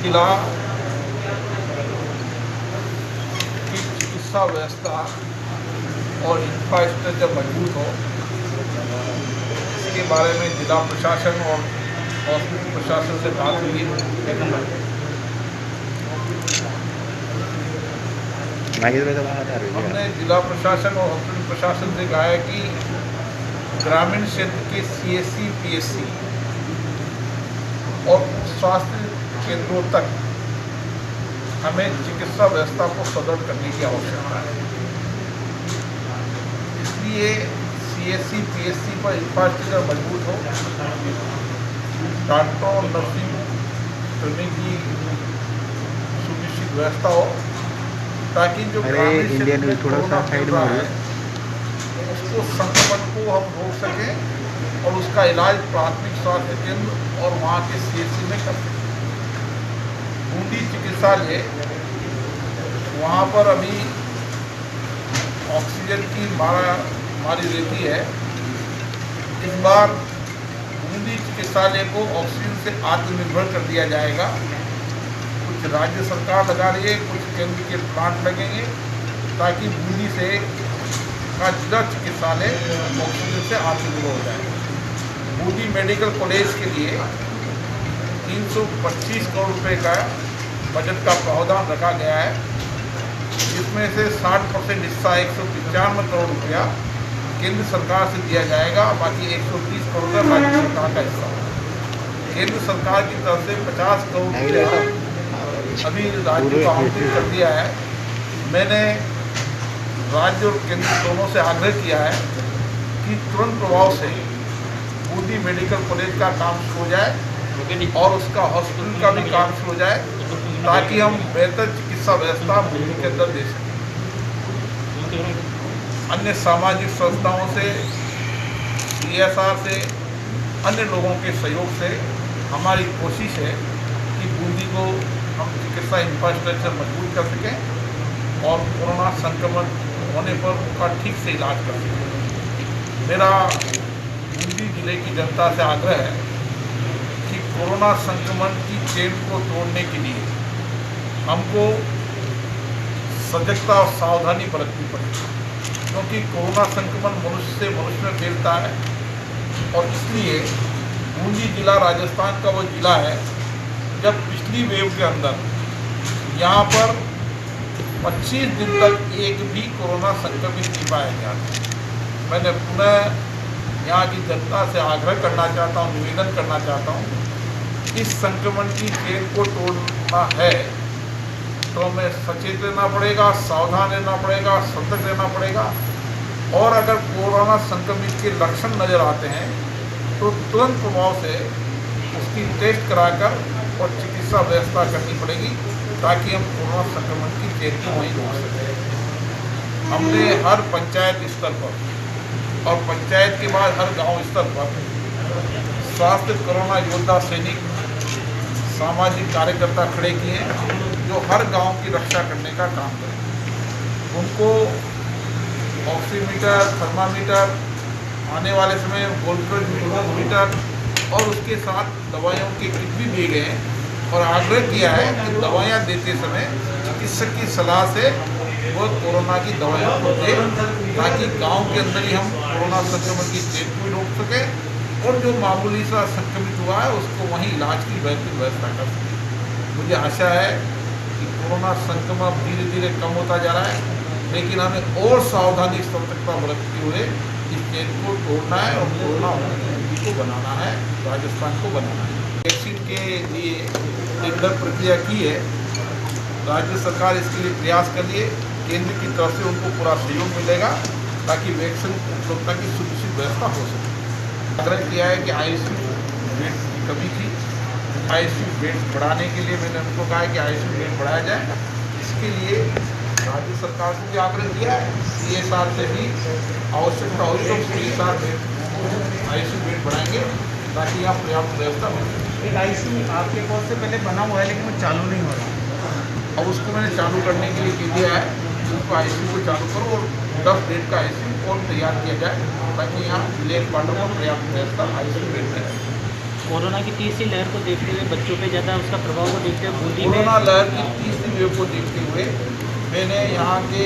जिला की चिकित्सा व्यवस्था और इंफ्रास्ट्रक्चर मजबूत हो, इसके बारे में जिला प्रशासन और हॉस्पिटल प्रशासन से बात हुई है। हमने जिला प्रशासन और हॉस्पिटल प्रशासन से कहा है कि ग्रामीण क्षेत्र के CSC, PSC और स्वास्थ्य केंद्रों तक हमें चिकित्सा व्यवस्था को सुदृढ़ करने की आवश्यकता है। इसलिए CSC, PSC पर इंफ्रास्ट्रक्चर मजबूत हो, डॉक्टर और नर्सिंग ट्रेनिंग की सुनिश्चित व्यवस्था हो, ताकि जो ग्रामीण क्षेत्र में कोरोना फैल रहा है उसको संक्रमण को हम रोक सकें और उसका इलाज प्राथमिक स्वास्थ्य केंद्र और वहाँ के CSC में कर सकें। बूंदी चिकित्सालय, वहाँ पर अभी ऑक्सीजन की मारी रहती है। इस बार बूंदी चिकित्सालय को ऑक्सीजन से आत्मनिर्भर कर दिया जाएगा। कुछ राज्य सरकार लगा रही है, कुछ केंद्र के प्लांट लगेंगे, ताकि बूंदी से का जिला चिकित्सालय ऑक्सीजन से आत्मनिर्भर हो जाए। बूंदी मेडिकल कॉलेज के लिए 325 करोड़ रुपए का बजट का प्रावधान रखा गया है, जिसमें से 60% हिस्सा 195 करोड़ रुपया केंद्र सरकार से दिया जाएगा, बाकी 130 करोड़ रुपया राज्य सरकार का हिस्सा। केंद्र सरकार की तरफ से 50 करोड़ रुपया अभी राज्यों को आवंटित कर दिया है। मैंने राज्य और केंद्र दोनों से आग्रह किया है कि तुरंत प्रभाव से बूंदी मेडिकल कॉलेज का काम शुरू हो जाए और उसका हॉस्पिटल का भी काम शुरू हो जाए, ताकि हम बेहतर चिकित्सा व्यवस्था बूंदी के अंदर दे सकें। अन्य सामाजिक संस्थाओं से, CSR से, अन्य लोगों के सहयोग से हमारी कोशिश है कि बूंदी को हम चिकित्सा इंफ्रास्ट्रक्चर मजबूत कर सकें और कोरोना संक्रमण होने पर उसका ठीक से इलाज कर सकें। मेरा बूंदी जिले की जनता से आग्रह है कि कोरोना संक्रमण की चेन को तोड़ने के लिए हमको सजगता और सावधानी बरतनी पड़ेगी, क्योंकि कोरोना संक्रमण मनुष्य से मनुष्य में फैलता है। और इसलिए बूंदी जिला राजस्थान का वो जिला है जब पिछली वेव के अंदर यहाँ पर 25 दिन तक एक भी कोरोना संक्रमित नहीं पाया गया। मैंने पुनः यहाँ की जनता से आग्रह करना चाहता हूँ, निवेदन करना चाहता हूँ, इस संक्रमण की चेन को तोड़ना है तो हमें सचेत रहना पड़ेगा, सावधान रहना पड़ेगा, सतर्क रहना पड़ेगा। और अगर कोरोना संक्रमित के लक्षण नज़र आते हैं तो तुरंत प्रभाव से उसकी टेस्ट कराकर और चिकित्सा व्यवस्था करनी पड़ेगी, ताकि हम कोरोना संक्रमण की चेन को वहीं रोक सकें। हमने हर पंचायत स्तर पर और पंचायत के बाद हर गांव स्तर पर स्वास्थ्य कोरोना योद्धा सैनिक सामाजिक कार्यकर्ता खड़े किए हैं, जो हर गांव की रक्षा करने का काम करें। उनको ऑक्सीमीटर, थर्मामीटर, आने वाले समय वोल्टमीटर और उसके साथ दवाइयों के किट भी दिए गए हैं और आग्रह किया है कि दवाइयाँ देते समय चिकित्सक की सलाह से वो कोरोना की दवाइयों को दें, ताकि गांव के अंदर ही हम कोरोना संक्रमण की चेन को रोक सकें और जो मामूली सा संक्रमित हुआ है उसको वहीं इलाज की बेहतर व्यवस्था कर सकें। मुझे आशा है कि कोरोना संक्रमण धीरे धीरे कम होता जा रहा है, लेकिन हमें और सावधानी सतर्कता बरतते हुए इस चेन को तोड़ना है और कोरोना मुक्ति को बनाना है, राजस्थान को बनाना है। वैक्सीन के लिए टेंडर प्रक्रिया की है, राज्य सरकार इसके लिए प्रयास कर रही है, केंद्र की तरफ से उनको पूरा सहयोग मिलेगा ताकि वैक्सीन उपलब्धता की सुनिश्चित व्यवस्था हो सके। आग्रह किया है कि ICU बेड की कमी थी, ICU बेड बढ़ाने के लिए मैंने उनको कहा है कि ICU बेड बढ़ाया जाए। इसके लिए राज्य सरकार को भी आग्रह किया है, CSR से भी आवश्यकता हुई तो CSR बेड ICU बेड बढ़ाएंगे ताकि यहाँ पर्याप्त व्यवस्था मिल सके। एक ICU आपके पहुँच से पहले बना हुआ है, लेकिन वो चालू नहीं हो रहा। अब उसको मैंने चालू करने के लिए कह दिया है, उसको ICU को चालू करो और 10 बेड का ICU और तैयार किया जाए, ताकि यहाँ विलेज वार्डों को पर्याप्त व्यवस्था ICU बेड में कोरोना की तीसरी लहर को देखते हुए बच्चों पे ज़्यादा उसका प्रभाव को देखते हुए बूंदी में कोरोना लहर की तीसरी वेव को देखते हुए मैंने यहाँ के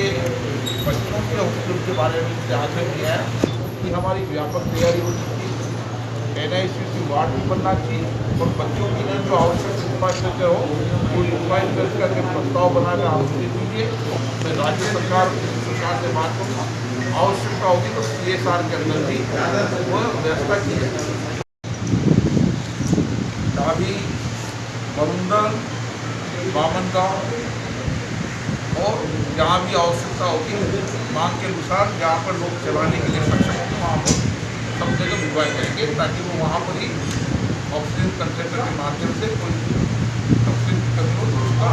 बच्चों के हॉस्पिटल के बारे में उनसे आग्रह किया है कि हमारी व्यापक तैयारी होनी चाहिए, NICU वार्ड भी बनना चाहिए और बच्चों के लिए जो आवश्यक इंफ्रास्ट्रक्चर हो वो इंफ्रास्ट्रक्चर का प्रस्ताव बनाकर आप मुझे दीजिए। मैं राज्य सरकार से बात करूँगा, आवश्यकता होगी तो CSR के अंदर भी वह व्यवस्था की जाएगी। डाभी, बरुंदर, बामनगांव और जहाँ भी आवश्यकता होगी मांग के अनुसार जहाँ पर लोग चलाने के लिए सक्षम होंगे वहाँ पर सब जगह भिजवाए जाएंगे ताकि वो वहाँ पर ही ऑक्सीजन कंसेंट्रेटर के माध्यम से कोई ऑक्सीजन की कमी हो तो उसका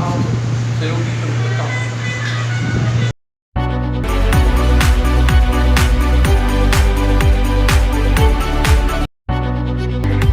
सहयोगी